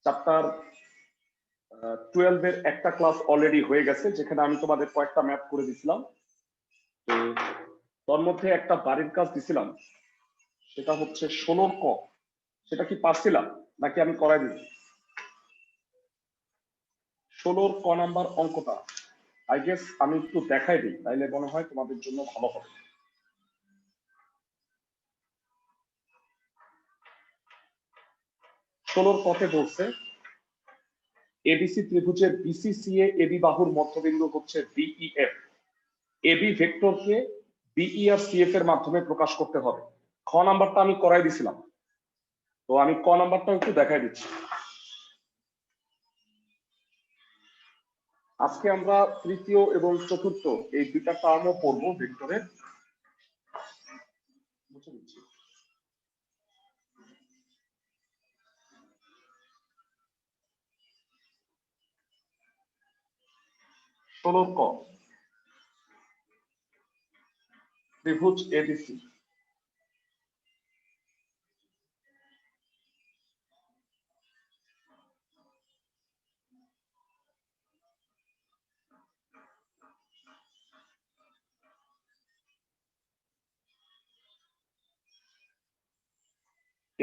Chapter 12 এর একটা class already হয়ে গেছে, যেখানে আমি তোমাদের কয়েকটা ম্যাপ করে দিছিলাম। তো তার মধ্যে একটা বাড়ির কাজ দিছিলাম, সেটা হচ্ছে 16 ক। সেটা কি পারছিলাম নাকি আমি করাই দিই? 16 ক নাম্বার অঙ্কটা আই গেস আমি একটু দেখাই দিই, তাইলে মনে হয় তোমাদের জন্য ভালো হবে। 16 কতে বলছে এবিসি ত্রিভুজের বিসিসিএ এবি বাহুর মধ্যবিন্দু হচ্ছে বিইএফ। এবি ভেক্টরকে বিই আর সিএফ এর মাধ্যমে প্রকাশ করতে হবে। খ নাম্বারটা আমি করাই দিছিলাম, তো আমি ক নাম্বারটা একটু দেখাই দিচ্ছি। আজকে আমরা তৃতীয় এবং চতুর্থ এই দুইটা টার্মও পড়বো ভেক্টরের। বুঝে নিচ্ছি। 16 ক ত্রিভুজ এবিসি।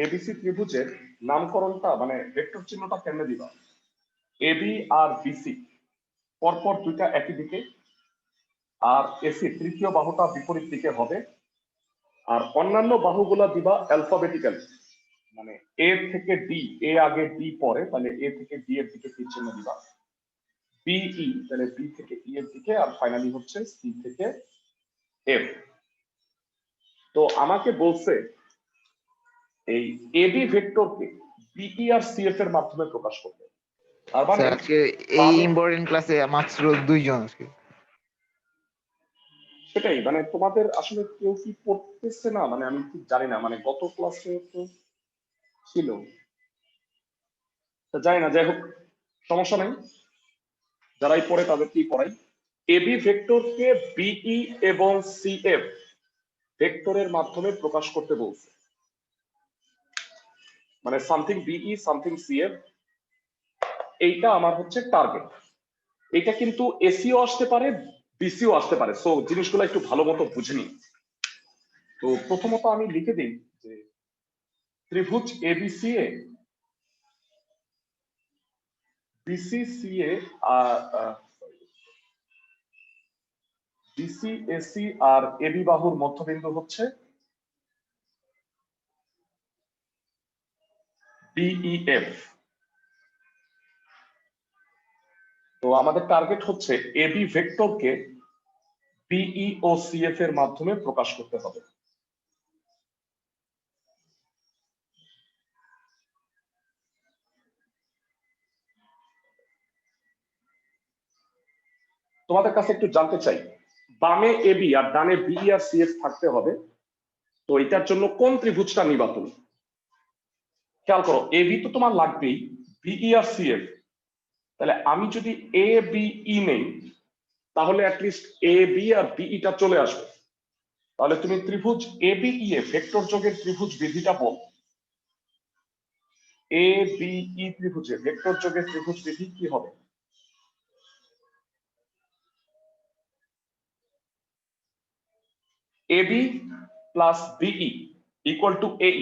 এবিসি ত্রিভুজের নামকরণটা মানে ভেক্টর চিহ্নটা কেমনে দিবা? এবি আর বিসি পরপর দুইটা একই দিকে, আর এসি তৃতীয় বাহুটা বিপরীত দিকে হবে, আর অন্যান্য বাহুগুলা দিবা অ্যালফাবেটিক্যালি, মানে এ থেকে ডি, এ আগে ডি পরে, তাহলে এ থেকে ডি এর দিকে তীর চিহ্ন দিবা, বিই তাহলে বি থেকে ই এর দিকে, আর ফাইনালি হচ্ছে সি থেকে এফ। তো আমাকে বলছে এই এবি ভেক্টরকে বিই আর সিএফ এর মাধ্যমে প্রকাশ করতে। আর মানে আজকে এই ইম্পর্টেন্ট ক্লাসে মাত্র 2 জন আজকে। সেটাই, মানে তোমাদের আসলে কেউ কি পড়তেছে না, মানে আমি ঠিক জানি না, মানে গত ক্লাসে তো ছিল, জানি না, যাই হোক সমস্যা নেই, যারাই পড়ে তাদেরকেই পড়াই। এবি ভেক্টরকে বিই এবং সিএফ ভেক্টরের মাধ্যমে প্রকাশ করতে বলছে, মানে সামথিং বিই সামথিং সিএফ, এইটা আমার হচ্ছে টার্গেট। এটা কিন্তু এসিও আসতে পারে, বিসিও আসতে পারে, সো জিনিসগুলো একটু ভালো মতো বুঝে নিই। তো প্রথমত আমি লিখে দিই যে ত্রিভুজ এবিসিএ বিসিসিএ বিসিএসি আর এবি বাহুর মধ্যবিন্দু হচ্ছে বিইএফ। তো আমাদের টার্গেট হচ্ছে এবি ভেক্টরকে বিই ও সিএফ এর মাধ্যমে প্রকাশ করতে হবে। তোমাদের কাছে একটু জানতে চাই, বামে এবি আর ডানে বিই আর সিএফ থাকতে হবে, তো এটার জন্য কোন ত্রিভুজটা নিবা তুমি? খেয়াল করো, এবি তো তোমার লাগবেই, বিই আর সিএফ, তাহলে আমি যদি এ বিই নেই, তাহলে অ্যাটলিস্ট এ বি আর বিইটা চলে আসবে। তাহলে তুমি ত্রিভুজ এ বিই এ ভেক্টর যোগের ত্রিভুজ বিধিটা বল। এ বিই ত্রিভুজে ভেক্টর যোগের ত্রিভুজ বিধি কি হবে? AB plus BE equal to এই।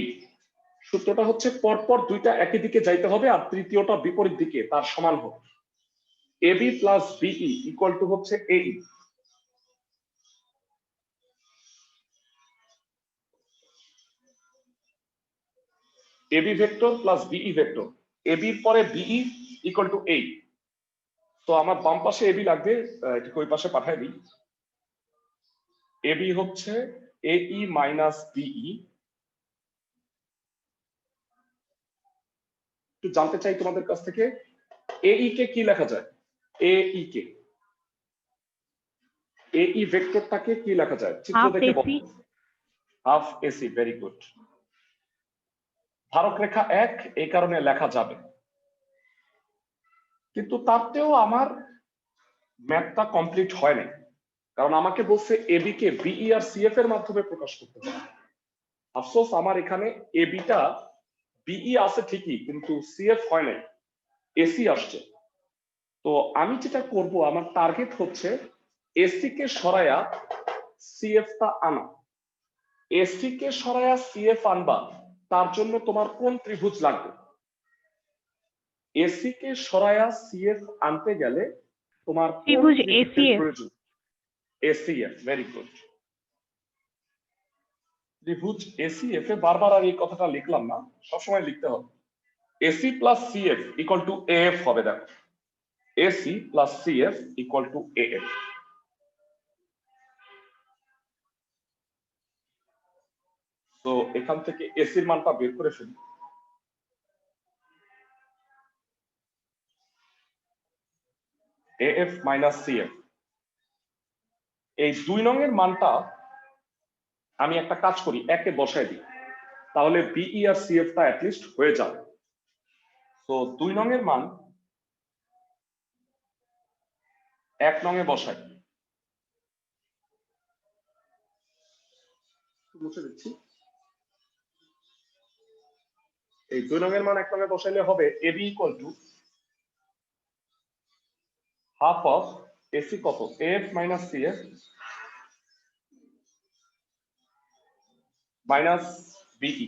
সূত্রটা হচ্ছে পরপর দুইটা একই দিকে যাইতে হবে আর তৃতীয়টা বিপরীত দিকে তার সমান হবে। AB plus BE equal to হচ্ছে এই। AB vector plus BE vector, AB এর পরে বিই ইকুয়াল টু এই। তো আমার বাম পাশে এবি লাগবে, এটাকে ওই পাশে পাঠাই দিই। এবি হচ্ছে এই মাইনাস বিই। একটু জানতে চাই তোমাদের কাছ থেকে, এই কে কি লেখা যায়? এই কে, এই ভেক্টরটাকে কি লেখা যায় চিত্র দেখে বলো। Half AC, very good. ধারক রেখা 1, এই কারণে লেখা যাবে, কিন্তু তাতেও আমার ম্যাথটা কমপ্লিট হয় নাই, কারণ আমাকে বলছে এবি কে বিই আর সিএফ এর মাধ্যমে প্রকাশ করতে হবে। আফসোস আমার এখানে এবিটা বিই আছে ঠিকই, কিন্তু সিএফ হয় নাই। এসি আসছে। তো আমি যেটা করব, আমার টার্গেট হচ্ছে এসি কে সরায়া সিএফ টা আনা। এসি কে সরায়া সিএফ আনবা, তার জন্য তোমার কোন ত্রিভুজ লাগবে? এসি কে সরায়া সিএফ আনতে গেলে তোমার কোন ত্রিভুজ ত্রিভুজের ACF প্রয়োজন? ACF, very good. ত্রিভুজ এসিএফ এ বারবার আর এই কথাটা লিখলাম না, সবসময় লিখতে হবে। AC plus CF equal to AF হবে। দেখো, AC plus CF equal to AF. তো এখান থেকে এসির মানটা বের করে ফেলি। এএফ মাইনাস সিএফ, এই 2 নং এর মানটা আমি একটা কাজ করি, একে বসাই দিই, তাহলে বিই আর সিএফ টা অ্যাটলিস্ট হয়ে যাবে। তো 2 নং এর মান 1 নং এ বসাই, মুছে দিচ্ছি। এই 2 নং এর মান 1 নং এ বসাইলে হবে AB equal to half of AC কত, F minus CF minus BE,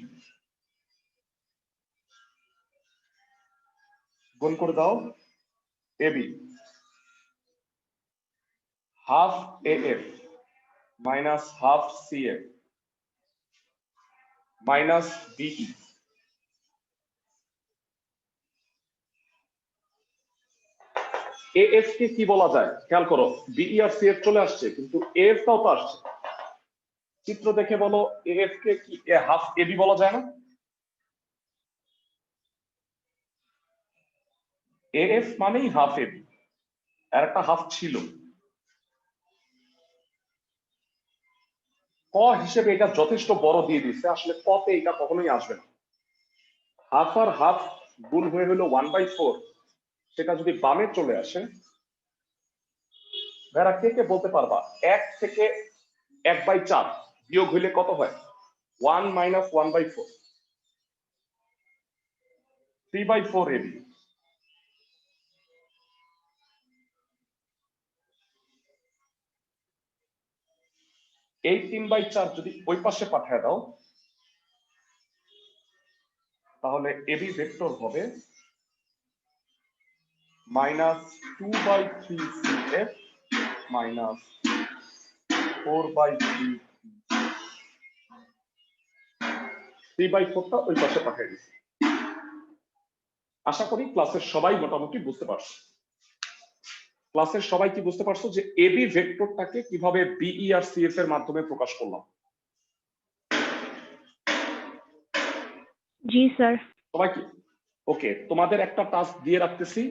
গুণ করে দাও AB half AF minus half CF minus BE. AF কে কি বলা যায় খেয়াল করো, বিই আর সিএফ চলে আসছে, কিন্তু এএফ টাও তো আসছে। চিত্র দেখে বলো, এএফ কে কি হাফ এবি বলা যায় না? এএফ মানেই হাফ এবি, আর একটা হাফ ছিল। ক হিসেবে এটা যথেষ্ট বড় দিয়ে দিচ্ছে, আসলে কতে এটা কখনোই আসবে না। হাফ আর হাফ গুণ হয়ে হলো 1/4, সেটা যদি বামে চলে আসে, ভাইরা কে কে বলতে পারবা 1 থেকে 1/4 বিয়োগ হইলে কত হয়? 1 মাইনাস 1/4, 3/4 এবি। এই 3/4 যদি ওই পাশে পাঠিয়ে দাও, তাহলে এবি ভেক্টর হবে মাইনাস 2/3 সিএফ মাইনাস 4/3, 3/4টা ওই পাশে পাঠিয়ে দিচ্ছি। আশা করি ক্লাসের সবাই মোটামুটি বুঝতে পারছো। ক্লাসের সবাই কি বুঝতে পারছো যে এবি ভেক্টরটাকে কিভাবে বিই আর সিএফ এর মাধ্যমে প্রকাশ করলাম? জি স্যার। সবাই কি ওকে? তোমাদের একটা টাস্ক দিয়ে রাখতেছি,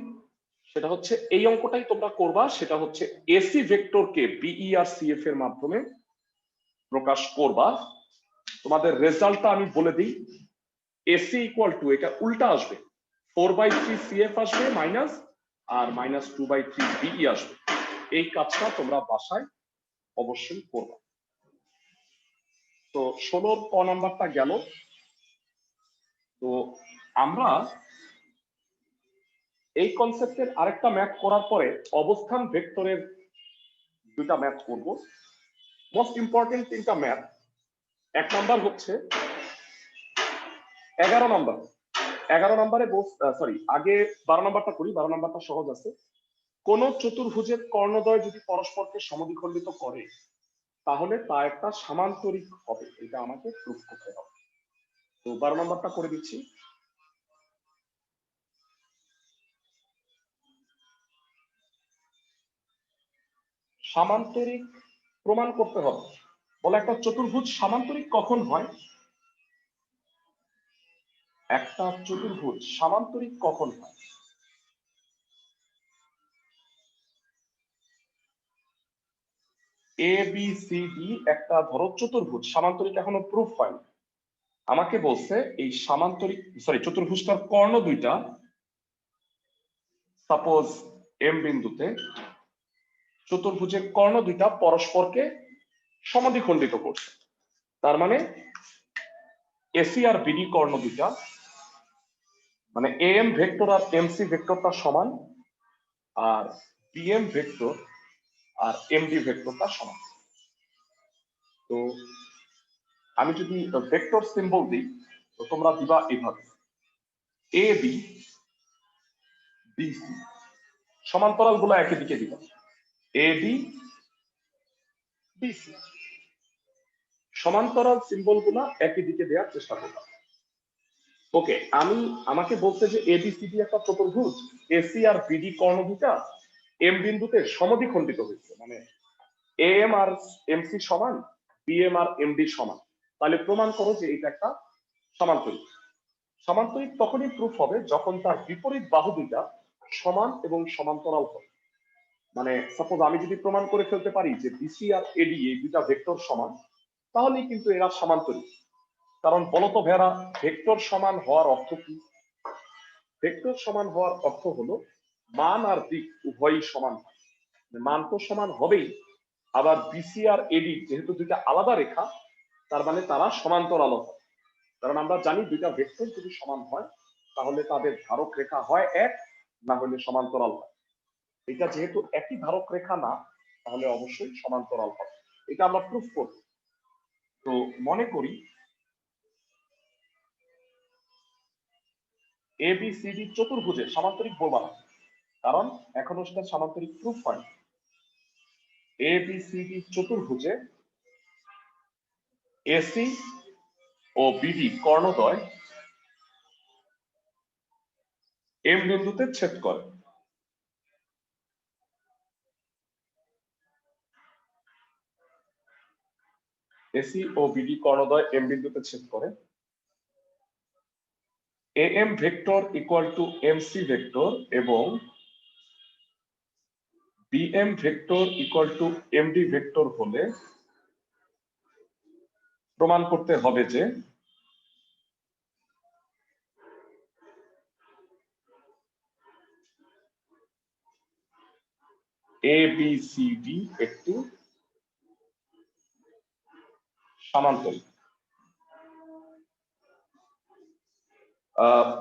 সেটা হচ্ছে এই অঙ্কটাই তোমরা করবা। সেটা হচ্ছে এসি ভেক্টরকে বিই আর সিএফ এর মাধ্যমে প্রকাশ করবা। তোমাদের রেজাল্টটা আমি বলে দিই, এসি ইকুয়াল টু, এটা উল্টা আসবে, 4/3 সিএফ আসবে মাইনাস, আর মাইনাস 2/3 বিই আসবে। এই কাজটা তোমরা বাসায় অবশ্যই করবা। তো 16 ক নাম্বারটা গেল। তো আমরা এই কনসেপ্টের আরেকটা ম্যাথ করার পরে অবস্থান ভেক্টরের 2টা ম্যাথ করব। মোস্ট ইম্পর্টেন্ট 3টা ম্যাথ। 1 নাম্বার হচ্ছে 11 নাম্বার। 11 নাম্বারে সরি, আগে 12 নাম্বারটা করি, 12 নাম্বারটা সহজ আছে। কোন চতুর্ভুজের কর্ণদ্বয় যদি পরস্পরকে সমদ্বিখণ্ডিত করে, তাহলে তা একটা সামান্তরিক হবে। এটা আমাকে প্রুফ করতে হবে। তো 12 নাম্বারটা করে দিচ্ছি। সামান্তরিক প্রমাণ করতে হবে। বলে একটা চতুর্ভুজ সামান্তরিক কখন হয়? একটা চতুর্ভুজ সামান্তরিক কখন হয়? এ বি সি ডি একটা ধরো চতুর্ভুজ সামান্তরিক, এখনো প্রুফ হয়নি। আমাকে বলছে এই সামান্তরিক চতুর্ভুজটার কর্ণ 2টা সাপোজ এম বিন্দুতে, চতুর্ভুজের কর্ণ 2টা পরস্পরকে সমদ্বিখণ্ডিত করছে। তার মানে এসি আর বিডি কর্ণ 2টা মানে এএম ভেক্টর আর এমসি ভেক্টরটা সমান, আর বিএম ভেক্টর আর এমডি ভেক্টরটা সমান। তো আমি যদি ভেক্টর সিম্বল দিই, তো তোমরা দিবা এইভাবে এ বি বিসি, সমান্তরাল গুলো একই দিকে দিবা এ বি বিসি, সমান্তরাল সিম্বল গুলা একই দিকে দেওয়ার চেষ্টা করবা। ওকে, আমাকে বলতে যে এবিসিডি একটা চতুর্ভুজ, এসি আর বিডি কর্ণ দুটা এম বিন্দুতে সমদ্বিখণ্ডিত হয়েছে, মানে এএম আর এমসি সমান, বিএম আর এমডি সমান, তাহলে প্রমাণ করো যে এটা একটা সমান্তরিক। সমান্তরিক তখনই প্রুফ হবে যখন তার বিপরীত বাহু দুইটা সমান এবং সমান্তরাল হবে। মানে সাপোজ আমি যদি প্রমাণ করে ফেলতে পারি যে বিসি আর এডি এই দুইটা ভেক্টর সমান, তাহলেই কিন্তু এরা সমান্তরিক। কারণ বলতো ভেড়া, ভেক্টর সমান হওয়ার অর্থ কি? ভেক্টর সমান হওয়ার অর্থ হলো মান আর দিক উভয়ই সমান হয়। মান তো সমান হবেই, আবার বিসি আর এডি যেহেতু দুইটা আলাদা রেখা, তার মানে তারা সমান্তরাল হয়। কারণ আমরা জানি দুইটা ভেক্টর যদি সমান হয় তাহলে তাদের ধারক রেখা হয় এক, না হলে সমান্তরাল হয়। এটা যেহেতু একই ধারক রেখা না, তাহলে অবশ্যই সমান্তরাল হবে। এটা আমরা প্রুফ করব। তো মনে করি এবিসিডি চতুর্ভুজে সমান্তরিক বলবা না, কারণ এখনো সেটা সমান্তরিক প্রুফ হয়। এবিসিডি চতুর্ভুজে এসি ও বিডি কর্ণদ্বয় এম বিন্দুতে ছেদ করে। এসি ও বিডি কর্ণদ্বয় এম বিন্দুতে ছেদ করে। AM vector equal to MC vector এবং BM vector equal to MD vector হলে প্রমাণ করতে হবে যে এবিসিডি একটি সমান্তরিক।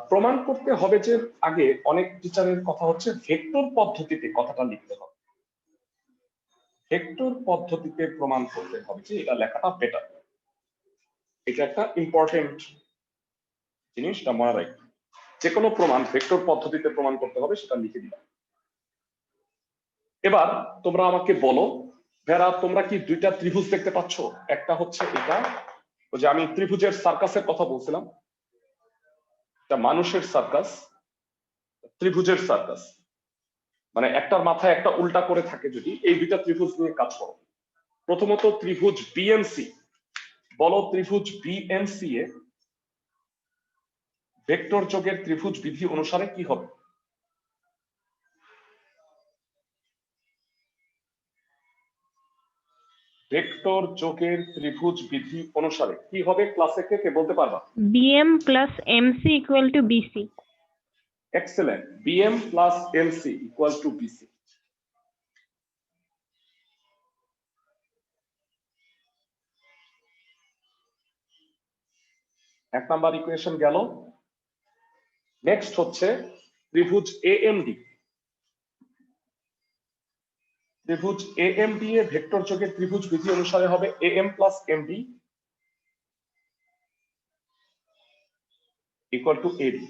প্রমাণ করতে হবে যে আগে অনেক টিচারের কথা হচ্ছে ভেক্টর পদ্ধতিতে কথাটা লিখতে হবে। ভেক্টর পদ্ধতিতে প্রমাণ করতে হবে যে এটা লেখাটা বেটার। এটা একটা ইম্পর্টেন্ট জিনিসটা মনে রাখবে। যে কোনো প্রমাণ ভেক্টর পদ্ধতিতে প্রমাণ করতে হবে, সেটা লিখে দিলাম। এবার তোমরা আমাকে বলো ভেড়া, তোমরা কি দুইটা ত্রিভুজ দেখতে পাচ্ছ? একটা হচ্ছে এটা, ওই যে আমি ত্রিভুজের সার্কাসের কথা বলছিলাম, এটা মানুষের সার্কাস, ত্রিভুজের সার্কাস, মানে একটার মাথায় একটা উল্টা করে থাকে। যদি এই দুইটা ত্রিভুজ নিয়ে কাজ করো, প্রথমত ত্রিভুজ বিএমসি, বলো ত্রিভুজ বিএমসি এ ভেক্টর যোগের ত্রিভুজ বিধি অনুসারে কি হবে? ভেক্টর যোগের ত্রিভুজ বিধি অনুসারে কি হবে? ক্লাসে কে বলতে পারবা? BM plus MC equal to BC. Excellent, BM plus MC equal to BC. এক নাম্বার ইকুয়েশন গেল। নেক্সট হচ্ছে ত্রিভুজ এএমডি। ত্রিভুজ এএমডি এ ভেক্টর যোগের ত্রিভুজ বিধি অনুসারে হবে AM plus MD equal to AD.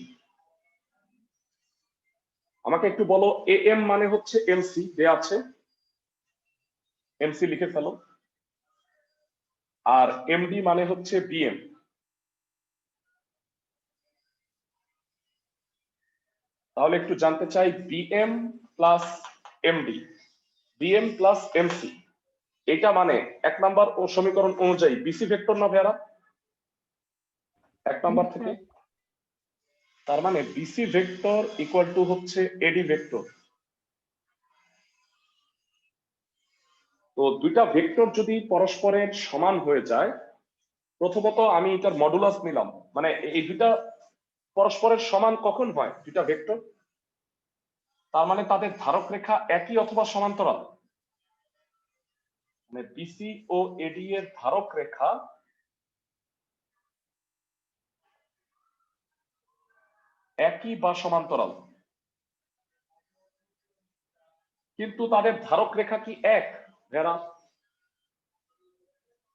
আমাকে একটু বলো, এএম মানে হচ্ছে এমসি, দেয়া আছে, এমসি লিখে ফেলো। আর এমডি মানে হচ্ছে বিএম। তাহলে একটু জানতে চাই BM plus MD, BM plus MC, এটা মানে এক নাম্বার ও সমীকরণ অনুযায়ী বিসি ভেক্টর না ভেড়া? এক নাম্বার থেকে, তার মানে বিসি ভেক্টর ইকুয়াল টু হচ্ছে এডি ভেক্টর। তো দুইটা ভেক্টর যদি পরস্পরের সমান হয়ে যায়, প্রথমত আমি এটার মডুলাস নিলাম, মানে এই দুইটা পরস্পরের সমান কখন হয়? দুইটা ভেক্টর, তার মানে তাদের ধারক রেখা একই অথবা সমান্তরাল। মানে বিসি ও এডি এর ধারক রেখা একই বা সমান্তরাল, কিন্তু তাদের ধারক রেখা কি এক? ভেরা,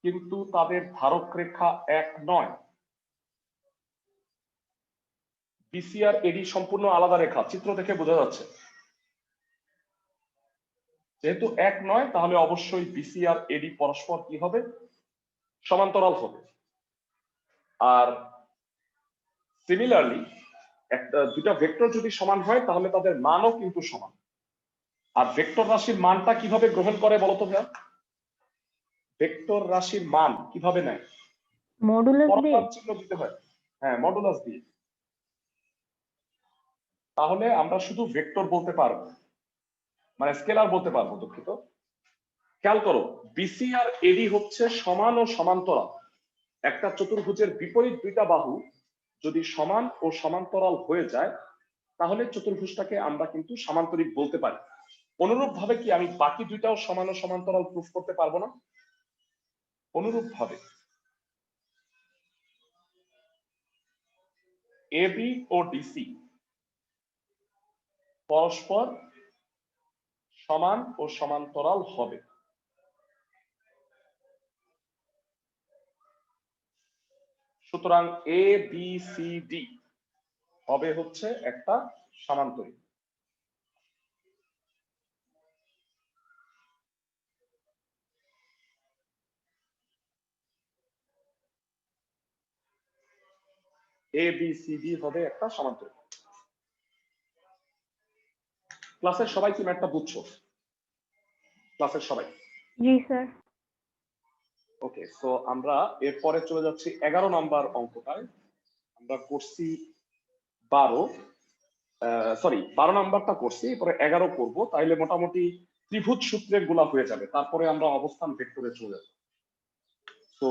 কিন্তু তাদের ধারক রেখা এক নয়। বিসি আর এডি সম্পূর্ণ আলাদা রেখা, চিত্র দেখে বোঝা যাচ্ছে। যেহেতু এক নয়, তাহলে অবশ্যই বিসি আর এডি পরস্পর কি হবে? সমান্তরাল হবে। আর সিমিলারলি দুটা ভেক্টর যদি সমান হয়, তাহলে তাদের মানও কিন্তু সমান। আর ভেক্টর রাশির মানটা কিভাবে গ্রহণ করে বলতো ভাইয়া? ভেক্টর রাশির মান কিভাবে নেয়? মডুলাস দিয়ে। পরমাণু চিহ্ন দিতে হয়। হ্যাঁ, মডুলাস দিয়ে। তাহলে আমরা শুধু ভেক্টর বলতে পারবো, মানে স্কেলার বলতে পারবো, দুঃখিত। খেয়াল করো, বিসি আর এডি হচ্ছে সমান ও সমান্তরাল। একটা চতুর্ভুজের বিপরীত দুইটা বাহু যদি সমান ও সমান্তরাল হয়ে যায়, তাহলে চতুর্ভুজটাকে আমরা কিন্তু সামান্তরিক বলতে পারি। অনুরূপ ভাবে কি আমি বাকি দুইটাও সমান ও সমান্তরাল প্রুফ করতে পারবো না? অনুরূপ ভাবে এবি ও ডিসি পরস্পর সমান ও সমান্তরাল হবে। সুতরাং এ বি সি ডি হবে হচ্ছে একটা সামান্তরিক। এ বি সি ডি হবে একটা সামান্তরিক। ক্লাসের সবাই কি ম্যাথটা বুঝছো? ক্লাসের সবাই? জি স্যার। ওকে, সো আমরা এরপরে চলে যাচ্ছি 11 নাম্বার অঙ্কটায়। আমরা করছি 12 নাম্বারটা করছি, এরপরে 11 করব। তাইলে মোটামুটি ত্রিভুজ সূত্রের গুলা হয়ে যাবে, তারপরে আমরা অবস্থান ভেক্টরে চলে যাব। তো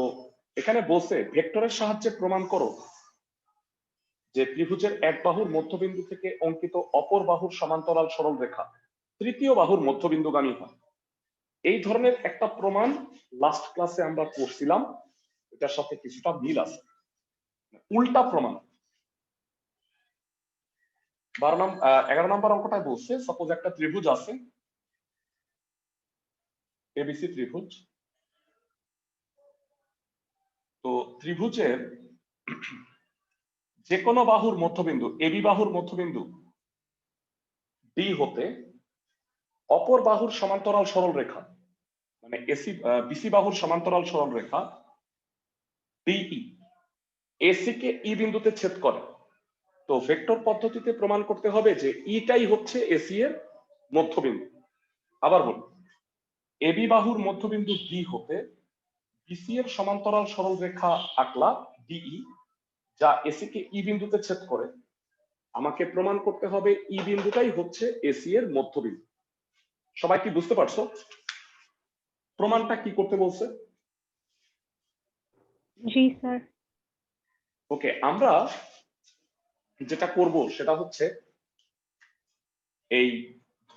এখানে বলছে ভেক্টরের সাহায্যে প্রমাণ করো যে ত্রিভুজের এক বাহুর মধ্যবিন্দু থেকে অঙ্কিত অপর বাহুর সমান্তরাল সরল রেখা তৃতীয় বাহুর মধ্যবিন্দুগামী হয়। এই ধরনের একটা প্রমাণ লাস্ট ক্লাসে আমরা করছিলাম, এটার সাথে কিছুটা মিল আছে, উল্টা প্রমাণ। 11 নম্বর অঙ্কটায় বলছে সাপোজ একটা ত্রিভুজ আছে, এবিসি ত্রিভুজ। তো ত্রিভুজের যে কোনো বাহুর মধ্যবিন্দু, এবি বাহুর মধ্যবিন্দু ডি হতে অপর বাহুর সমান্তরাল সরল রেখা, মানে বিসি বাহুর সমান্তরাল সরল রেখা ডিই এসি কে ই বিন্দুতে ছেদ করে। তো ভেক্টর পদ্ধতিতে প্রমাণ করতে হবে যে ইটাই হচ্ছে এসি এর মধ্যবিন্দু। আবার বলি, এবি বাহুর মধ্যবিন্দু ডি হতে বিসি এর সমান্তরাল সরল রেখা আঁকলা ডিই, যা এসি কে ই বিন্দুতে ছেদ করে। আমাকে প্রমাণ করতে হবে ই বিন্দুটাই হচ্ছে এসি এর মধ্যবিন্দু। সবাই কি বুঝতে পারছো প্রমাণটা কি করতে বলছে? জি স্যার। ওকে, আমরা যেটা করব সেটা হচ্ছে এই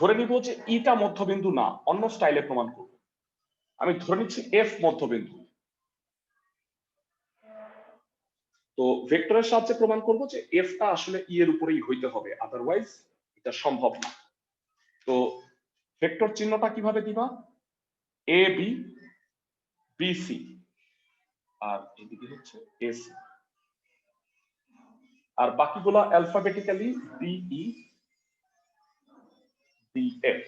ধরে নিব যে ইটা মধ্যবিন্দু না, অন্য স্টাইলে প্রমাণ করব। আমি ধরে নিচ্ছি এফ মধ্যবিন্দু। তো ভেক্টরের সাহায্যে প্রমাণ করব যে এফটা আসলে ই এর উপরেই হইতে হবে, আদারওয়াইজ এটা সম্ভব না। তো ভেক্টর চিহ্নটা কিভাবে দিবা? এ বি বি সি, আর এদিকে হচ্ছে এসি, আর বাকিগুলো অ্যালফাবেটিক্যালি ডিই ডিএফ,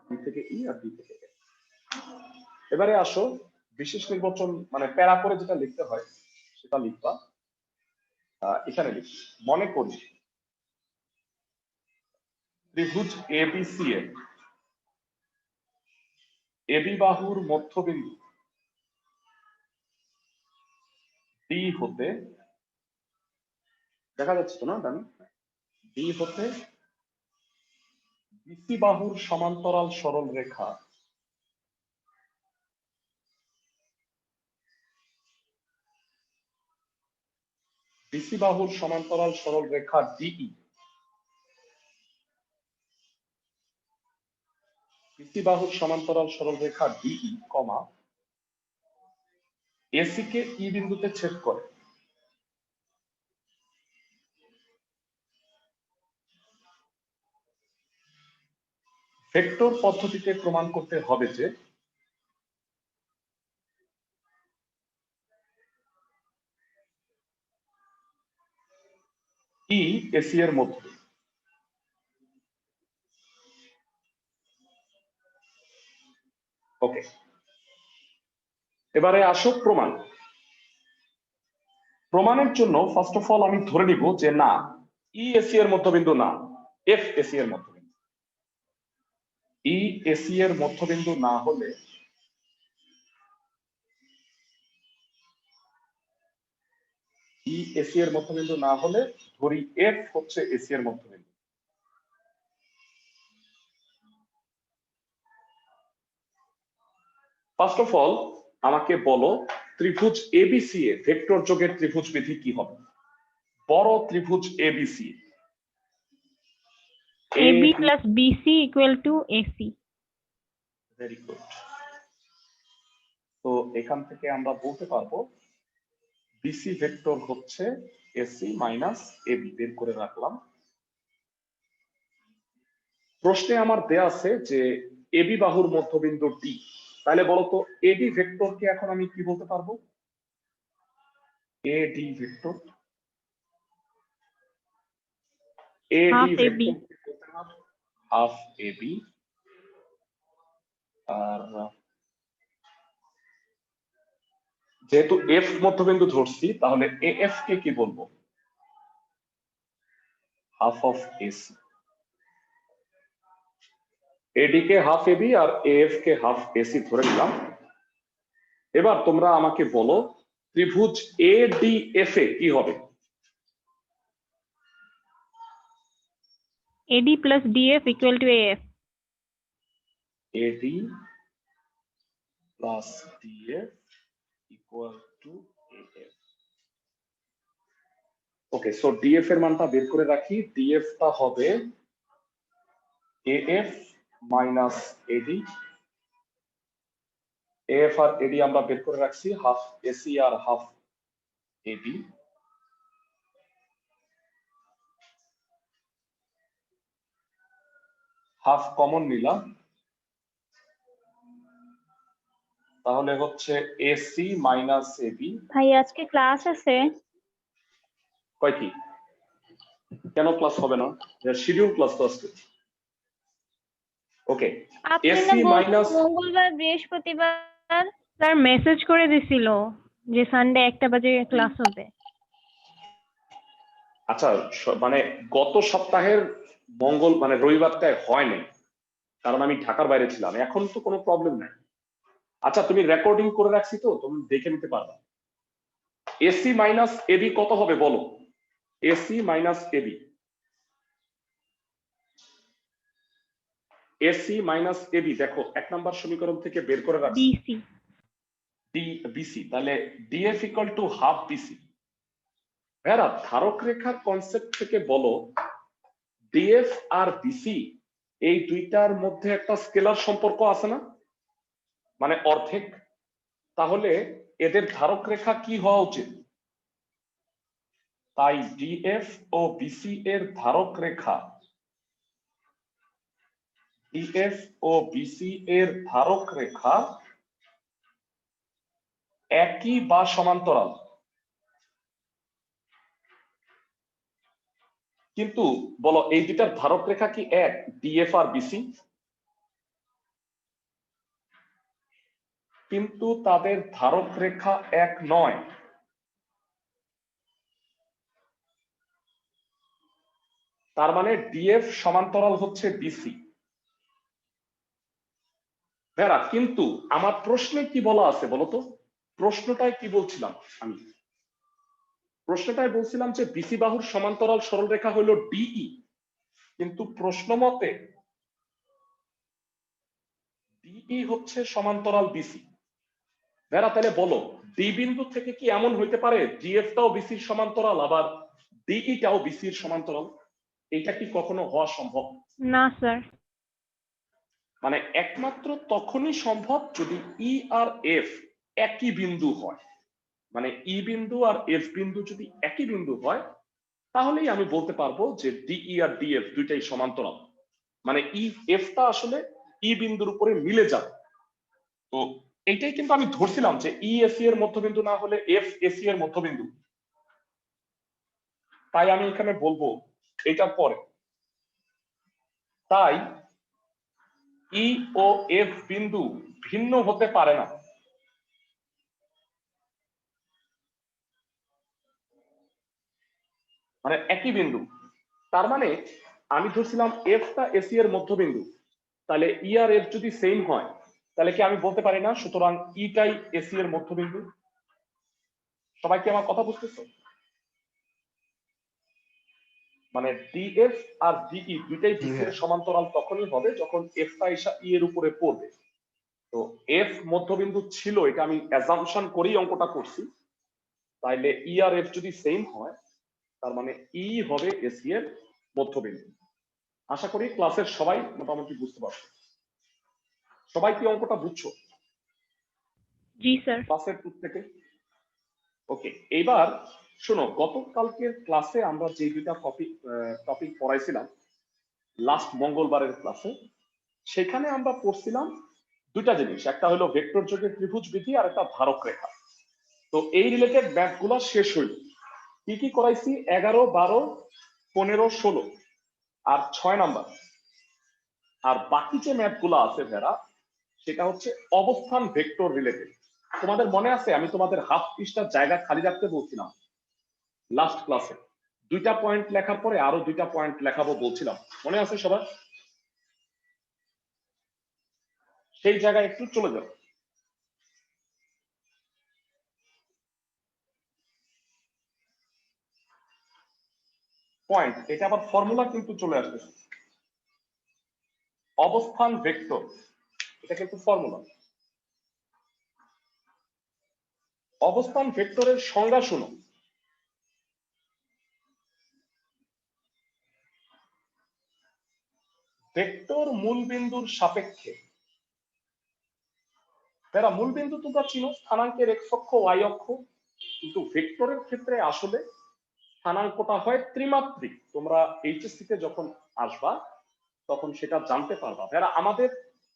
ডি থেকে ই আর ডি থেকে এফ। এবারে আসো বিশেষ নির্বাচন, মানে প্যারা করে যেটা লিখতে হয় সেটা লিখবা। এখানে লিখি, মনে করি ত্রিভুজ এবিসি এর এবি বাহুর মধ্যবিন্দু ডি হতে, দেখা যাচ্ছে তো না ডান, ডি হতে বিসি বাহুর সমান্তরাল সরল রেখা বিসি বাহুর সমান্তরাল সরল রেখা ডিই, বিসি বাহুর সমান্তরাল সরল রেখা ডিই কমা এসি কে ই বিন্দুতে ছেদ করে। ভেক্টর পদ্ধতিতে প্রমাণ করতে হবে যে ই এসি এর মধ্যে ওকে, এবারে আসো প্রমাণ। প্রমাণের জন্য ফার্স্ট অফ অল আমি ধরে নিব যে না, ই এসি এর মধ্যবিন্দু না, এফ এসি এর মধ্যবিন্দু। ই এসি এর মধ্যবিন্দু না হলে ই এসি এর মধ্যবিন্দু না হলে ধরি এফ হচ্ছে এসি এর মধ্যবিন্দু। ফার্স্ট অফ অল আমাকে বলো ত্রিভুজ এবিসি এ ভেক্টর যোগের ত্রিভুজ বিধি কি হবে? বড় ত্রিভুজ ABC, AB plus BC equal to AC. Very good. তো এখান থেকে আমরা বলতে পারবো বিসি ভেক্টর হচ্ছে এসি মাইনাস এবি, বের করে রাখলাম। প্রশ্নে আমার দেয়া আছে যে এবি বাহুর মধ্যবিন্দু ডি, তাহলে বলতো এডি ভেক্টরকে এখন আমি কি বলতে পারবো? AD vector, AD Half AB. Vector half AB. আর যেহেতু এফ মধ্যবিন্দু ধরছি তাহলে এএফ কে কি বলবো? Half of AC. এডি কে হাফ এবি আর এএফ কে হাফ এসি ধরে নিলাম। এবার তোমরা আমাকে বলো ত্রিভুজ এডিএফ এ কি হবে? AD plus DF equal to AF. Eddy plus DF equal two AF. Okay, so DF এর মানটা বের করে রাখি। ডিএফ টা হবে এএফ মাইনাস এডি। এএফ আর এডি আমরা বের করে রাখছি, হাফ এসি আর হাফ এবি। হাফ কমন নিলাম, তাহলে হচ্ছে এসি মাইনাস এবি। ভাই আজকে ক্লাস আছে? কয় কি? কেন ক্লাস হবে না? শিডিউল ক্লাস তো আজকে। ওকে, আপনি না এসি মাইনাস, মঙ্গলবার বৃহস্পতিবার স্যার মেসেজ করে দিছিল যে সানডে 1টা বাজে ক্লাস হবে। আচ্ছা মানে গত সপ্তাহের মঙ্গল মানে রবিবারটায় হয়নি, কারণ আমি ঢাকার বাইরে ছিলাম। এখন তো কোনো প্রবলেম নাই। আচ্ছা তুমি রেকর্ডিং করে রাখছি তো, তুমি দেখে নিতে পারবা। এসি মাইনাস এবি কত হবে বলো? AC minus AB, AC minus AB দেখো 1 নাম্বার সমীকরণ থেকে বের করে রাখছি BC. ডি বিসি, তাহলে DF equal to half BC. ভেরা ধারক রেখার কনসেপ্ট থেকে বলো ডিএফ আর বিসি এই দুইটার মধ্যে একটা স্কেলার সম্পর্ক আছে না, মানে অর্ধেক। তাহলে এদের ধারক রেখা কি হওয়া উচিত? তাই ডিএফ ও বিসি এর ধারক রেখা, ডিএফ ও বিসি এর ধারক রেখা একই বা সমান্তরাল। কিন্তু বলো এই দুটার ধারক রেখা কি এক, ডিএফ আর বিসি? কিন্তু তাদের ধারক রেখা এক নয়। তার মানে ডিএফ সমান্তরাল হচ্ছে বিসি। ভেরা কিন্তু আমার প্রশ্নে কি বলা আছে বলতো? প্রশ্নটায় কি বলছিলাম আমি? প্রশ্নটায় বলছিলাম যে বিসি বাহুর সমান্তরাল সরলরেখা হলো ডিই, কিন্তু প্রশ্ন মতে ডিই হচ্ছে সমান্তরাল বিসি। ভেরা তাহলে বলো ডি বিন্দু থেকে কি এমন হইতে পারে ডিএফটাও বিসির সমান্তরাল আবার ডিইটাও বিসির সমান্তরাল? এটা কি কখনো হওয়া সম্ভব? না স্যার। মানে একমাত্র তখনই সম্ভব যদি ই আর এফ একই বিন্দু হয়। মানে ই বিন্দু আর এফ বিন্দু যদি একই বিন্দু হয় তাহলেই আমি বলতে পারবো যে ডিই আর ডিএফ দুইটাই সমান্তরাল। মানে এফটা আসলে বিন্দুর উপরে মিলে যাবে। তো এইটাই কিন্তু আমি ধরছিলাম যে এসি এর মধ্যবিন্দু না হলে এফ এসি এর মধ্যবিন্দু। তাই আমি এখানে বলবো এটার পরে, তাই ই ও এফ বিন্দু ভিন্ন হতে পারে না। মানে একই বিন্দু। তার মানে আমি ধরছিলাম এফটা এসি এর মধ্যবিন্দু, তাহলে ই আর এফ যদি সেম হয় তাহলে কি আমি বলতে পারি না সুতরাং ইটাই এসি এর মধ্যবিন্দু? সবাই কি আমার কথা বুঝতেছো? মানে ডিএফ আর ডিই দুইটাই জি বিসি এর ভাইয়া। সমান্তরাল তখনই হবে যখন এফটা এসে ই এর উপরে পড়বে। তো এফ মধ্যবিন্দু ছিল, এটা আমি অ্যাজাম্পশন করেই অঙ্কটা করছি। তাইলে ই আর এফ যদি সেম হয় তার মানে ই হবে এসি এর মধ্যবিন্দু। আশা করি ক্লাসের সবাই মোটামুটি বুঝতে পারছো। সবাই কি অঙ্কটা বুঝছো জি স্যার। ক্লাসের থেকে? ওকে, এবার শোনো, গতকালকের ক্লাসে আমরা যে দুইটা টপিক পড়াইছিলাম লাস্ট মঙ্গলবারের ক্লাসে, সেখানে আমরা পড়ছিলাম দুইটা জিনিস, একটা হলো ভেক্টর যোগের ত্রিভুজ বিধি আর একটা ধারক রেখা। তো এই রিলেটেড ম্যাথ গুলো শেষ হইল। কি কি করাইছি? 11, 12, 15, 16 আর 6 নাম্বার। আর বাকি যে ম্যাথ গুলো আছে যারা, সেটা হচ্ছে অবস্থান ভেক্টর রিলেটেড। তোমাদের মনে আছে আমি তোমাদের হাফ পৃষ্ঠার জায়গা খালি রাখতে বলছিলাম লাস্ট ক্লাসে, দুইটা পয়েন্ট লেখার পরে আরো দুইটা পয়েন্ট লেখাবো বলছিলাম, মনে আছে সবার? সেই জায়গায় একটু চলে যাও। পয়েন্ট, এটা আবার ফর্মুলা কিন্তু চলে আসতেছে। অবস্থান ভেক্টর, এটা কিন্তু ফর্মুলা। অবস্থান ভেক্টরের সংজ্ঞা শুনো। ভেক্টর মূল বিন্দুর সাপেক্ষে, যারা মূল বিন্দু তোমরা চিনো, স্থানাঙ্কের এক্স অক্ষ ওয়াই অক্ষ, কিন্তু ভেক্টরের ক্ষেত্রে আসলে স্থানাঙ্কটা হয় ত্রিমাত্রিক। তোমরা এইচএসসি তে যখন আসবা তখন সেটা জানতে পারবা। যারা আমাদের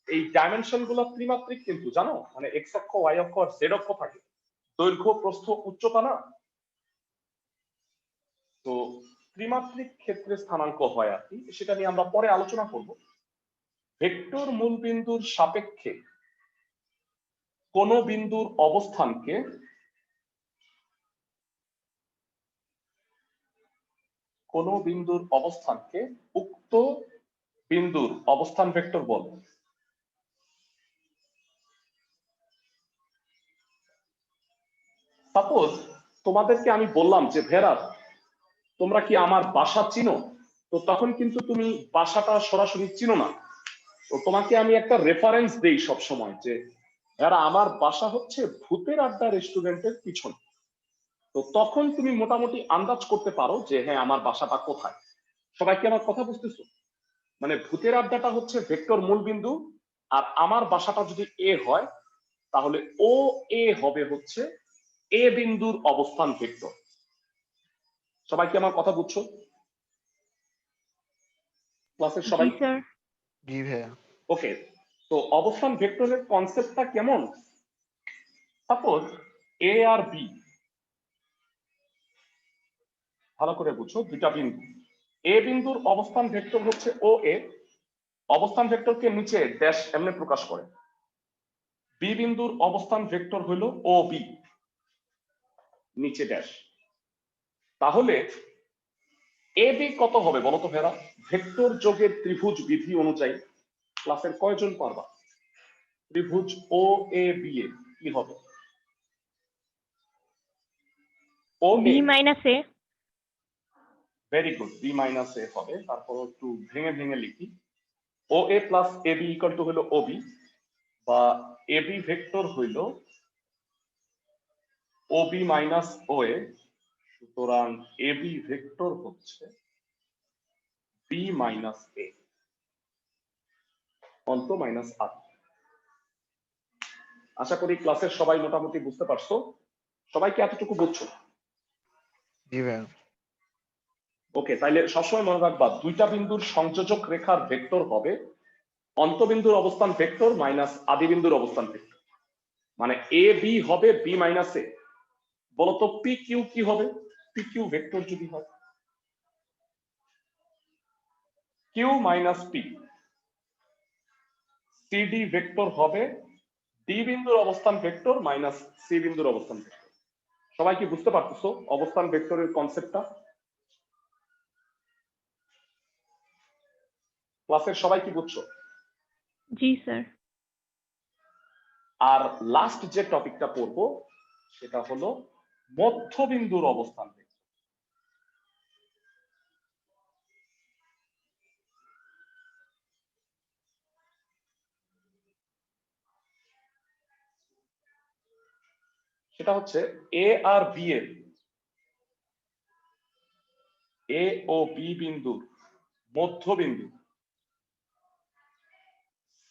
এই ডাইমেনশন গুলো ত্রিমাত্রিক কিন্তু, জানো? মানে এক্স অক্ষ ওয়াই অক্ষ আর জেড অক্ষ থাকে, দৈর্ঘ্য প্রস্থ উচ্চতা না। তো ত্রিমাত্রিক ক্ষেত্রে স্থানাঙ্ক হয় আর কি, সেটা নিয়ে আমরা পরে আলোচনা করব। ভেক্টর মূল বিন্দুর সাপেক্ষে কোন বিন্দুর অবস্থানকে উক্ত বিন্দুর অবস্থান ভেক্টর বলে। সাপোজ তোমাদেরকে আমি বললাম যে ভেরা, তোমরা কি আমার বাসা চিনো? তো তখন কিন্তু তুমি বাসাটা সরাসরি চিনো না। তো তোমাকে আমি একটা রেফারেন্স দেই সব সময় যে ভেরা, আমার বাসা হচ্ছে ভূতের আড্ডা রেস্টুরেন্টের পিছনে। তো তখন তুমি মোটামুটি আন্দাজ করতে পারো যে হ্যাঁ, আমার বাসাটা কোথায়। সবাই কি আমার কথা বুঝতেছো? মানে ভূতের আড্ডাটা হচ্ছে ভেক্টর মূল বিন্দু, আর আমার বাসাটা যদি এ হয় তাহলে ও এ হবে হচ্ছে এ বিন্দুর অবস্থান ভেক্টর। সবাই কি আমার কথা বুঝছো ক্লাসের জি সবাই? স্যার। জি ভাইয়া। ওকে, তো অবস্থান ভেক্টরের কনসেপ্টটা কেমন? সাপোজ এ আর বি, ভালো করে বুঝো, দুইটা বিন্দু। এ বিন্দুর অবস্থান ভেক্টর হচ্ছে ও এ, অবস্থান ভেক্টরকে নিচে ড্যাশ এমনি প্রকাশ করে। বি বিন্দুর অবস্থান ভেক্টর হলো ও বি, নিচে ড্যাশ। তাহলে এ বি কত হবে বলো তো ভেরা? ভেক্টর যোগের ত্রিভুজ বিধি অনুযায়ী ক্লাসের কয়জন পারবা? ত্রিভুজ ও এ বি এ কি হবে? O B A, minus A. Very good, B minus A হবে। তারপর একটু ভেঙে ভেঙে লিখি, O A plus A B equal to হলো ও বি, বা এ বি ভেক্টর হইল ও বি মাইনাস ও এ। সুতরাং এ বি ভেক্টর হচ্ছে বি মাইনাস এ অন্ত মাইনাস আর। আশা করি ক্লাসের সবাই মোটামুটি বুঝতে পারছো। সবাই কি এতটুকু বুঝছো? জি ভাইয়া। ওকে, তাইলে সবসময় মনে রাখবা দুইটা বিন্দুর সংযোজক রেখার ভেক্টর হবে অন্তবিন্দুর অবস্থান ভেক্টর মাইনাস আদি বিন্দুর অবস্থান ভেক্টর। মানে এ বি হবে বি মাইনাস এ। বলতো পি কিউ কি হবে? পি কিউ ভেক্টর যদি হয় Q minus P, CD vector হবে ডি বিন্দুর অবস্থান ভেক্টর মাইনাস সি বিন্দুর অবস্থান ভেক্টর। সবাই কি বুঝতে পারতেছো অবস্থান ভেক্টরের কনসেপ্টটা? ক্লাসের সবাই কি বুঝছো? জি স্যার। আর লাস্ট যে টপিকটা পড়বো সেটা হলো মধ্যবিন্দুর অবস্থান ভেক্টর। সেটা হচ্ছে এ আর বি এর, এ ও বি বিন্দুর মধ্যবিন্দু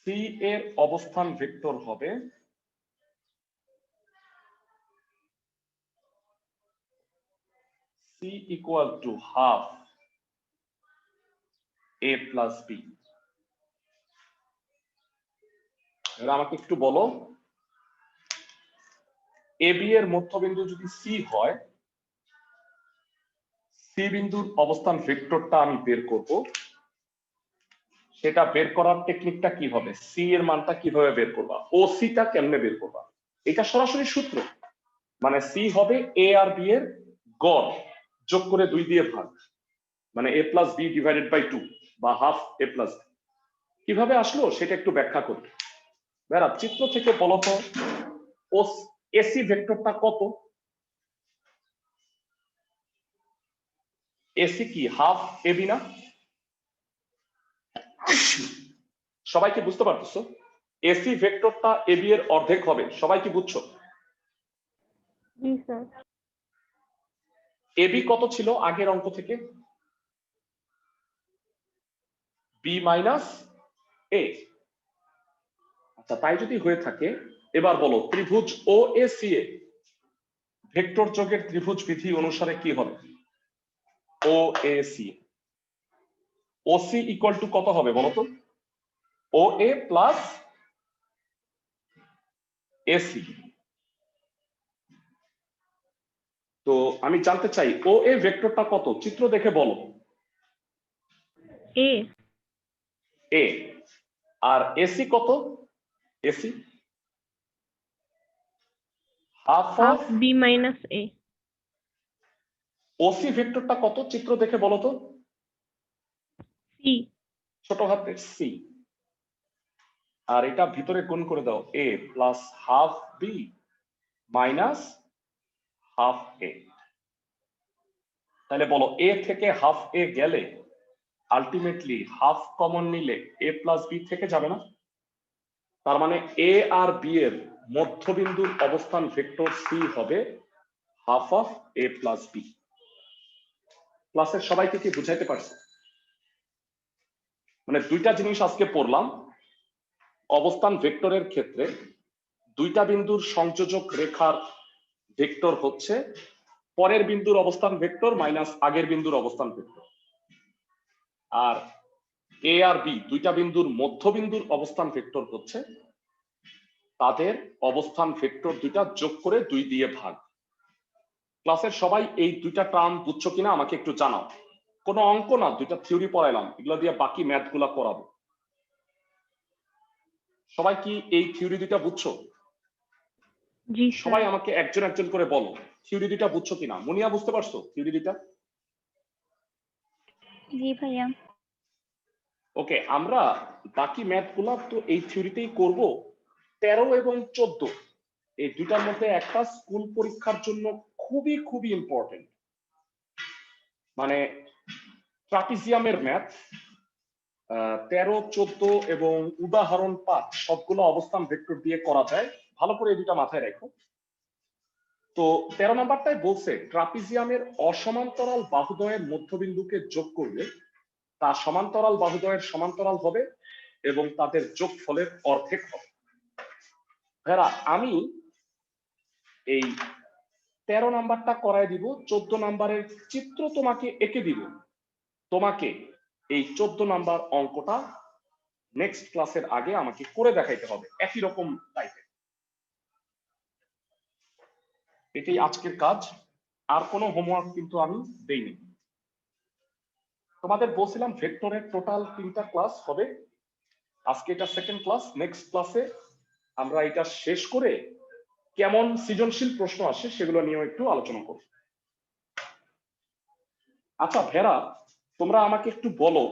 সি এর অবস্থান ভেক্টর হবে C equal to half A plus B. এবার আমাকে একটু বলো এ বি এর মধ্যবিন্দু যদি সি হয়, সি বিন্দুর অবস্থান ভেক্টরটা আমি বের করব। সেটা বের করার টেকনিকটা কি হবে? সি এর মানটা কিভাবে বের করবা, ও সিটা কেমনে বের করবা? এটা সরাসরি সূত্র, মানে সি হবে এ আর বি এর গড় যোগ করে 2 দিয়ে ভাগ, মানে এ প্লাস বি ডিভাইডেড বাই 2 বা হাফ এ প্লাস বি। কিভাবে আসলো সেটা একটু ব্যাখ্যা করি। বেড়া চিত্র থেকে বলতো ও এসি ভেক্টরটা কত? এসি কি হাফ এ বি না? সবাই কি বুঝতে পারতেছো? এসি ভেক্টরটা এ বি এর অর্ধেক হবে, সবাই কি বুঝছো? জি স্যার। এ বি কত ছিল আগের অঙ্ক থেকে? বি মাইনাস এ। আচ্ছা, তাই যদি হয়ে থাকে এবার বলো ত্রিভুজ ও এ সি এ ভেক্টর যোগের ত্রিভুজ বিধি অনুসারে কি হবে? O A C, O C equal to কত হবে বলতো? O A plus AC. তো আমি জানতে চাই ও এ ভেক্টরটা কত, চিত্র দেখে বলো। এ। এ। আর এসি কত? AC half half of. B minus A. OC ভেক্টরটা কত, চিত্র দেখে বলো তো। সি। ছোট হাতের সি। আর এটা ভিতরে গুণ করে দাও, A plus half B minus half A. তাহলে বলো এ থেকে হাফ এ গেলে আলটিমেটলি হাফ কমন নিলে এ প্লাস বি থেকে যাবে না? তার মানে এ আর বি এর মধ্যবিন্দুর অবস্থান ভেক্টর সি হবে half of A plus B. ক্লাসের সবাইকে কি বুঝাইতে পারছে? মানে দুইটা জিনিস আজকে পড়লাম। অবস্থান ভেক্টরের ক্ষেত্রে দুইটা বিন্দুর সংযোজক রেখার ভেক্টর হচ্ছে পরের বিন্দুর অবস্থান ভেক্টর মাইনাস আগের বিন্দুর অবস্থান ভেক্টর। আর এ আর বি দুইটা বিন্দুর মধ্যবিন্দুর অবস্থান ভেক্টর হচ্ছে তাদের অবস্থান ভেক্টর দুইটা যোগ করে 2 দিয়ে ভাগ। ক্লাসের সবাই এই দুইটা টার্ম বুঝছো কিনা আমাকে একটু জানাও। কোনো অঙ্ক না, দুইটা থিওরি পড়াইলাম, এগুলো দিয়ে বাকি ম্যাথ গুলা করাবো। সবাই কি এই থিওরি দুইটা বুঝছো? জি সবাই স্যার। আমাকে একজন একজন করে বলো থিওরি দুইটা বুঝছো কিনা। মুনিয়া বুঝতে পারছো থিওরি দুইটা? জি ভাইয়া। ওকে, আমরা বাকি ম্যাথ গুলা তো এই থিওরিতেই করব। 13 এবং 14 এই দুইটার মধ্যে একটা স্কুল পরীক্ষার জন্য খুবই খুবই ইম্পর্টেন্ট, মানে ট্রাপিজিয়ামের ম্যাথ 13, 14 এবং উদাহরণ 5 সবগুলো অবস্থান ভেক্টর দিয়ে করা যায়। ভালো করে এই দুটা মাথায় রাখো। তো 13 নাম্বারটাই বলছে ট্রাপিজিয়ামের অসমান্তরাল বাহুদ্বয়ের মধ্যবিন্দুকে যোগ করলে তা সমান্তরাল বাহুদ্বয়ের সমান্তরাল হবে এবং তাদের যোগফলের অর্ধেক হবে। ভাইরা আমি এই 13 নাম্বারটা করায় দিব, 14 নাম্বারের চিত্র তোমাকে এঁকে দিব। তোমাকে এই 14 নাম্বার অঙ্কটা নেক্সট ক্লাসের আগে আমাকে করে দেখাইতে হবে একই রকম টাইপের। এটাই আজকের কাজ, আর কোনো হোমওয়ার্ক কিন্তু আমি দেইনি। তোমাদের বলছিলাম ভেক্টরের টোটাল 3টা ক্লাস হবে, আজকে এটা সেকেন্ড ক্লাস। নেক্সট ক্লাসে আমরা এটা শেষ করে কেমন সৃজনশীল প্রশ্ন আসে সেগুলো নিয়েও একটু আলোচনা করব। আচ্ছা ভেরা, তোমরা আমাকে একটু বলো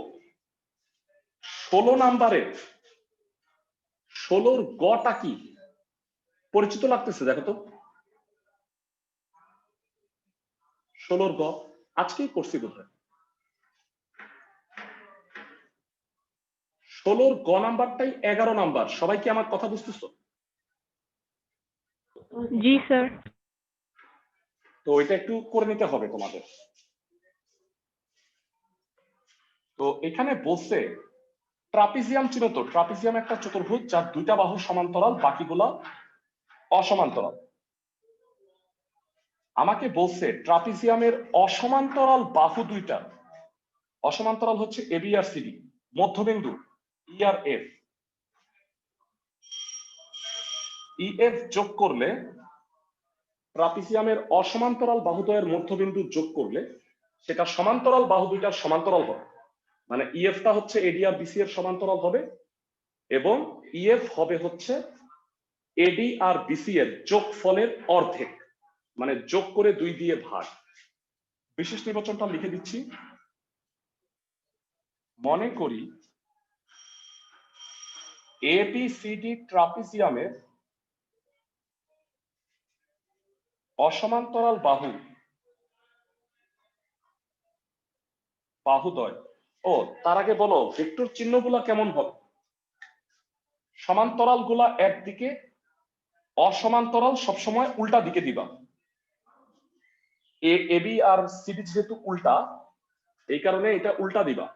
16 নাম্বারের 16র গটা কি? পরিচিত লাগতেছে দেখো তো। 16র গ আজকেই করছি বোধহয়। 16র গ নাম্বারটাই 11 নাম্বার। সবাই কি আমার কথা বুঝতেছো? জি স্যার। তো এটা একটু করে নিতে হবে তোমাদের। তো এখানে বলছে ট্রাপিজিয়াম চিনো তো? ট্রাপিজিয়াম একটা চতুর্ভুজ যার দুইটা বাহু সমান্তরাল, বাকিগুলো অসমান্তরাল। আমাকে বলছে ট্রাপিজিয়ামের অসমান্তরাল বাহু দুইটা, অসমান্তরাল হচ্ছে এবি আর সিডি, মধ্যবিন্দু ই আর এফ। ই এফ যোগ করলে ট্রাপিজিয়ামের অসমান্তরাল বাহুদ্বয়ের মধ্যবিন্দু যোগ করলে সেটা সমান্তরাল বাহু দুইটার সমান্তরাল হবে। মানে ইএফটা হচ্ছে এডি আর বিসি এর সমান্তরাল হবে, এবং ইএফ হবে হচ্ছে এডি আর বিসি এর যোগফলের অর্ধেক, মানে যোগ করে 2 দিয়ে ভাগ। বিশেষ নির্বাচনটা লিখে দিচ্ছি। মনে করি এবিসিডি ট্রাপিজিয়ামের অসমান্তরাল বাহুদ্বয়। ও তার আগে বলো ভেক্টর চিহ্নগুলা কেমন হবে? সমান্তরাল গুলা একদিকে, অসমান্তরাল সবসময় উল্টা দিকে দিবা। এবি আর সিডি যেহেতু উল্টা, এই কারণে এটা উল্টা দিবা,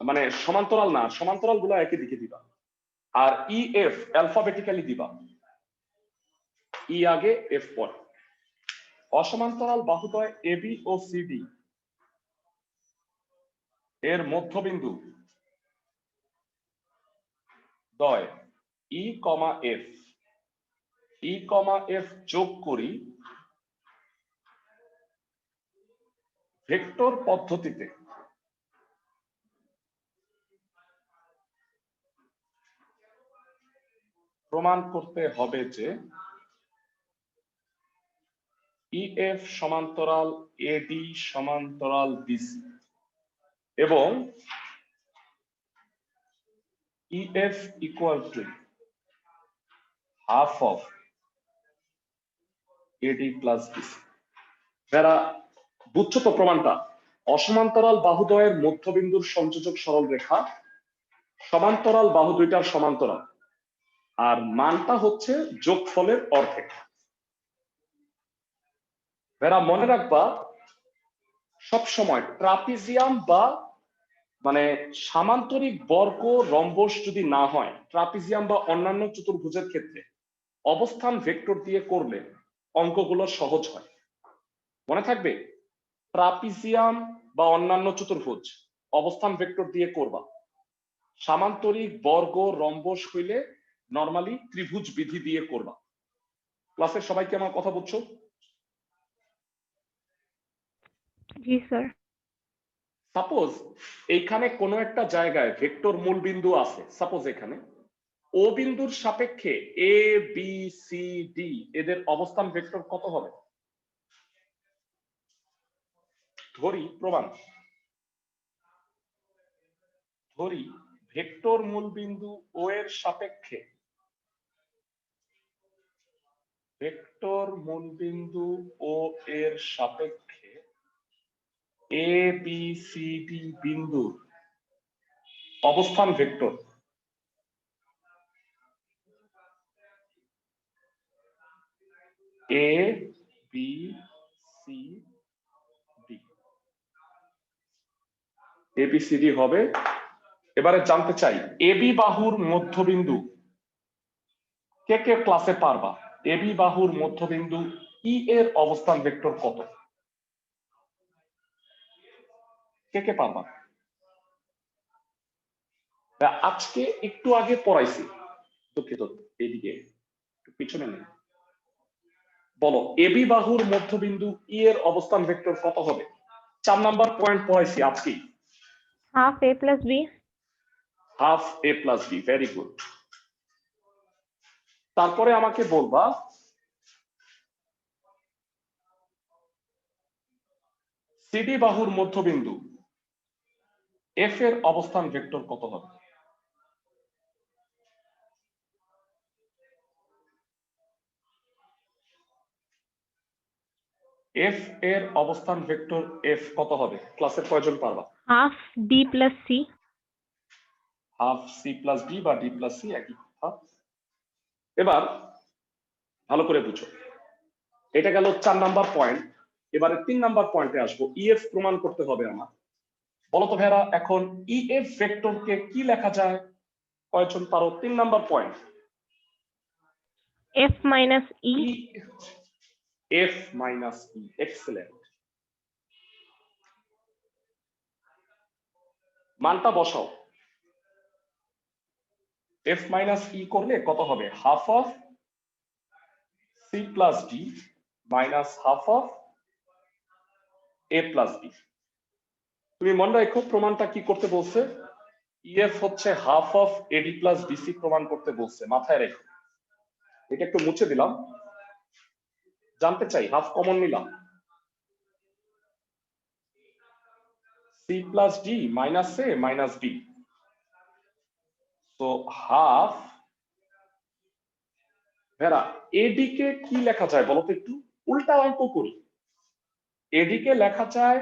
মানে সমান্তরাল না, সমান্তরাল গুলা একই দিকে দিবা। আর ই এফ অ্যালফাবেটিক্যালি দিবা, ই আগে এফ পরে। অসমান্তরাল বাহুদ্বয় এবি ও সিডি এর মধ্যবিন্দু দ্বয় ই কমা এফ, ই কমা এফ যোগ করি ভেক্টর পদ্ধতিতে। প্রমাণ করতে হবে যে ইএফ সমান্তরাল এডি সমান্তরাল বিসি, এবং EF equal to half of AD plus BC. যারা বুঝছো তো প্রমাণটা? অসমান্তরাল বাহুদ্বয়ের মধ্যবিন্দুর সংযোজক সরল রেখা সমান্তরাল বাহু দুইটার সমান্তরাল, আর মানটা হচ্ছে যোগফলের অর্ধেক। যারা মনে রাখবা সব সময় ট্রাপিজিয়াম বা মানে সামান্তরিক বর্গ রম্বস যদি না হয়, ট্রাপিজিয়াম বা অন্যান্য চতুর্ভুজের ক্ষেত্রে অবস্থান ভেক্টর দিয়ে করলে অঙ্কগুলো সহজ হয়। মনে থাকবে, ট্রাপিজিয়াম বা অন্যান্য চতুর্ভুজ অবস্থান ভেক্টর দিয়ে করবা। সামান্তরিক বর্গ রম্বস হইলে নরমালি ত্রিভুজ বিধি দিয়ে করবা। ক্লাসের সবাইকে আমার কথা বুঝছো? জি স্যার। সাপোজ এইখানে কোনো একটা জায়গায় ভেক্টর মূল বিন্দু আছে, সাপোজ এখানে ও বিন্দুর সাপেক্ষে এ বি সি ডি এদের অবস্থান ভেক্টর কত হবে? ধরি প্রমাণ, ধরি ভেক্টর মূল বিন্দু ও এর সাপেক্ষে, ভেক্টর মূল বিন্দু ও এর সাপেক্ষে এ বি সি ডি বিন্দুর অবস্থান vector A B C D, ABCD হবে। এবারে জানতে চাই এবি বাহুর মধ্যবিন্দু কে কে ক্লাসে পারবা? এবি বাহুর মধ্যবিন্দু ই এর অবস্থান ভেক্টর কত? কে কে পারবা? আজকে একটু আগে পড়াইছি, দুঃখিত, এইদিকে একটু পিছনে নেই। বলো এবি বাহুর মধ্যবিন্দু ই এর অবস্থান ভেক্টর কত হবে? 4 নাম্বার পয়েন্ট পড়াইছি আজকেই। Half a plus b। Half A plus B, very good. তারপরে আমাকে বলবা সিডি বাহুর মধ্যবিন্দু এফ এর অবস্থান ভেক্টর কত হবে? এফ এর অবস্থান ভেক্টর এফ কত হবে? ক্লাসের কয়জন পারবা? Half b plus c। Half C plus D বা ডি প্লাস সি, একই কথা। এবার ভালো করে বুঝো, এটা গেল 4 নাম্বার পয়েন্ট। এবারে 3 নাম্বার পয়েন্টে আসবো। ইএফ প্রমাণ করতে হবে আমার। বলো তো ভাইরা, এখন ইএফ ভেক্টরকে কি লেখা যায়? কয়জন পারো? 3 number point. f minus e। F minus E, excellent. মানটা বসাও। এফ মাইনাস ই করলে কত হবে? Half of C plus D minus half of A plus B. তুমি মনে রাখো প্রমাণটা কি করতে বলছে? ইএফ হচ্ছে half of AD plus BC প্রমাণ করতে বলছে, মাথায় রেখো। এটা একটু মুছে দিলাম। জানতে চাই, হাফ কমন নিলাম, সি প্লাস ডি মাইনাস এ মাইনাস বি, তো হাফ। ভেরা এডি কে কি লেখা যায় বলো তো, একটু উল্টা অঙ্ক করি। এডি কে লেখা যায়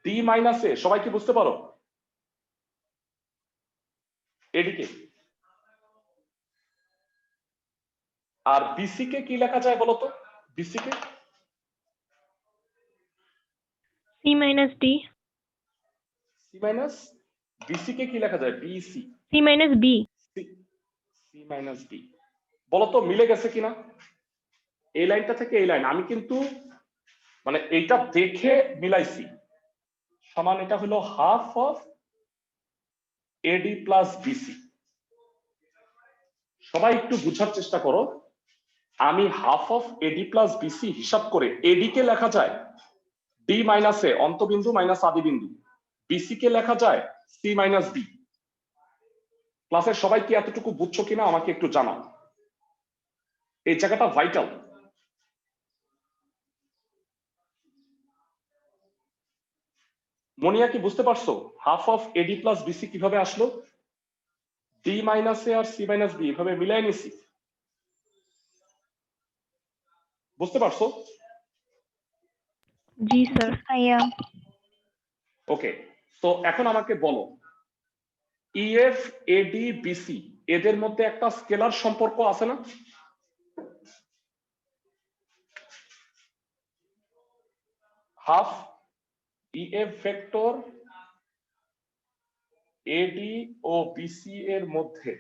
ডি মাইনাস এ, সবাই কি বুঝতে পারো? এডি কে। আর বিসি কে কি লেখা যায় বলো তো? বিসি কে c minus d। C minus, BC কে কি লেখা যায়? BC. c minus b। C minus D. বলো তো মিলে গেছে কিনা? এই লাইনটা থেকে এই লাইন আমি কিন্তু মানে এইটা দেখে মিলাইছি। সমান এটা হলো half of AD plus BC. সবাই একটু বুঝার চেষ্টা করো। আমি half of AD plus BC হিসাব করে এডি কে লেখা যায় ডি মাইনাস এ অন্তবিন্দু মাইনাস আদিবিন্দু, বিসি কে লেখা যায় সি মাইনাস বি। ক্লাসের সবাই কি এতটুকু বুঝছো কিনা আমাকে একটু জানাও। এই জায়গাটা ভাইটাল। মনিয়া কি বুঝতে পারছো half of AD plus BC কিভাবে আসলো? ডি মাইনাস এ আর সি মাইনাস বি এভাবে মিলাই নিছি। বুঝতে পারছো? জি স্যার। ওকে, তো এখন আমাকে বলো ইএফ এডি বিসি এদের মধ্যে একটা স্কেলার সম্পর্ক আছে না? হাফ ইএফ ভেক্টর এডি ও বিসি এর মধ্যে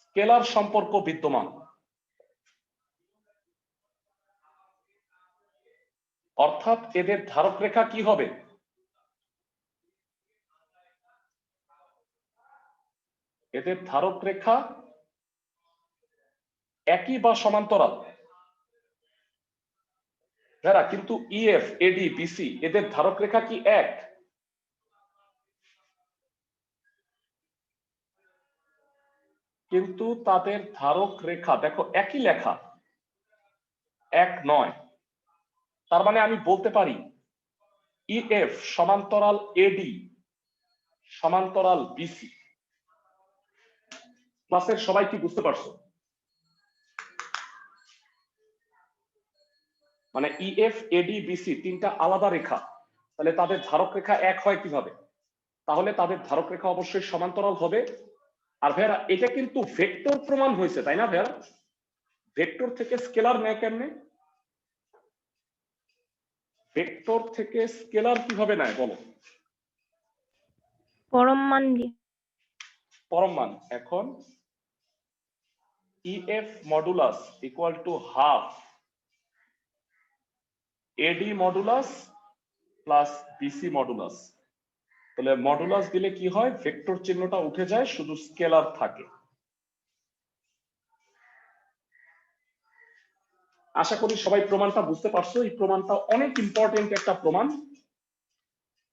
স্কেলার সম্পর্ক বিদ্যমান, অর্থাৎ এদের ধারক রেখা কি হবে? এদের ধারক রেখা একই বা সমান্তরাল। যারা কিন্তু ইএফ এডি বিসি এদের ধারক রেখা কি এক? কিন্তু তাদের ধারক রেখা দেখো একই লেখা, এক নয়। তার মানে আমি বলতে পারি ইএফ সমান্তরাল এডি সমান্তরাল বিসি। ক্লাসের সবাই কি বুঝতে পারছো? মানে ইএফ এডি বিসি তিনটা আলাদা রেখা, তাহলে তাদের ধারক রেখা এক হয় কিভাবে? তাহলে তাদের ধারক রেখা অবশ্যই সমান্তরাল হবে। আর ভাইয়ারা এটা কিন্তু ভেক্টর প্রমাণ হয়েছে, তাই না ভাইয়ারা? ভেক্টর থেকে স্কেলার নেয় কেমনে? ভেক্টর থেকে স্কেলার কিভাবে নেয় বলো? পরম মান দিয়ে। পরম মান। এখন EF modulus equal to half AD modulus plus BC modulus. তাহলে মডুলাস দিলে কি হয়, ভেক্টর চিহ্নটা উঠে যায়, শুধু স্কেলার থাকে। আশা করি সবাই প্রমাণটা বুঝতে পারছো। এই প্রমাণটা অনেক ইম্পর্টেন্ট একটা প্রমাণ।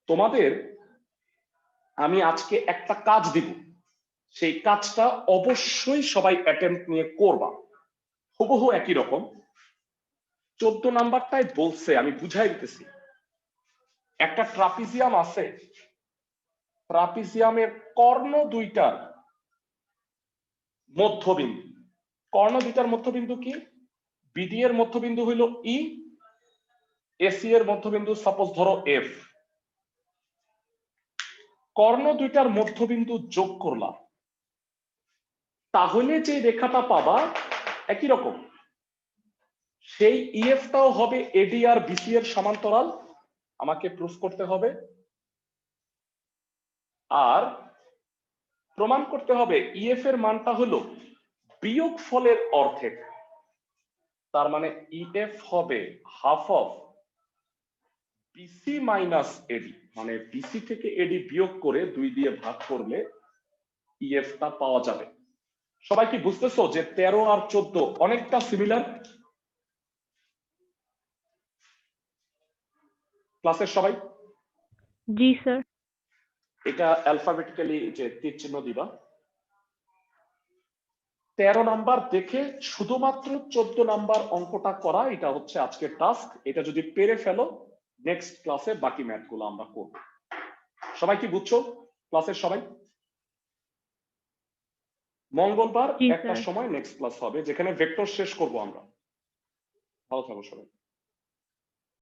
তোমাদের আমি আজকে একটা কাজ দিব, সেই কাজটা অবশ্যই সবাই অ্যাটেম্প্ট নিয়ে করবা, হুবহু একই রকম। 14 নাম্বারটাই বলছে, আমি বুঝাই দিতেছি। একটা ট্রাপিজিয়াম আছে, ট্রাপিজিয়ামের কর্ণ দুইটার মধ্যবিন্দু, কর্ণ দুইটার মধ্যবিন্দু কি, বিডি এর মধ্যবিন্দু হইল ই, এসি এর মধ্যবিন্দু সাপোজ ধরো এফ। কর্ণ দুইটার মধ্যবিন্দু যোগ করলাম, তাহলে যে রেখাটা পাবা একই রকম, সেই ইএফটাও হবে এডি আর বিসি এর সমান্তরাল, আমাকে প্রুফ করতে হবে। আর প্রমাণ করতে হবে ইএফ এর মানটা হলো বিয়োগফলের অর্ধেক, তার মানে ইএফ হবে half of BC minus AD, মানে বিসি থেকে এডি বিয়োগ করে 2 দিয়ে ভাগ করলে ইএফটা পাওয়া যাবে। সবাই কি বুঝতেছো যে 13 আর 14 অনেকটা সিমিলার? ক্লাসের সবাই জি স্যার। এটা অ্যালফাবেটিক্যালি যে তীর চিহ্ন দিবা। 13 নাম্বার দেখে শুধুমাত্র 14 নাম্বার অঙ্কটা করা, এটা হচ্ছে আজকের টাস্ক। এটা যদি পেরে ফেলো, নেক্সট ক্লাসে বাকি ম্যাথগুলো আমরা করব। সবাই কি বুঝছো ক্লাসের সবাই? মঙ্গলবার জি, একটা স্যার। সময় নেক্সট ক্লাস হবে, যেখানে ভেক্টর শেষ করব আমরা। ভালো থাকো সবাই।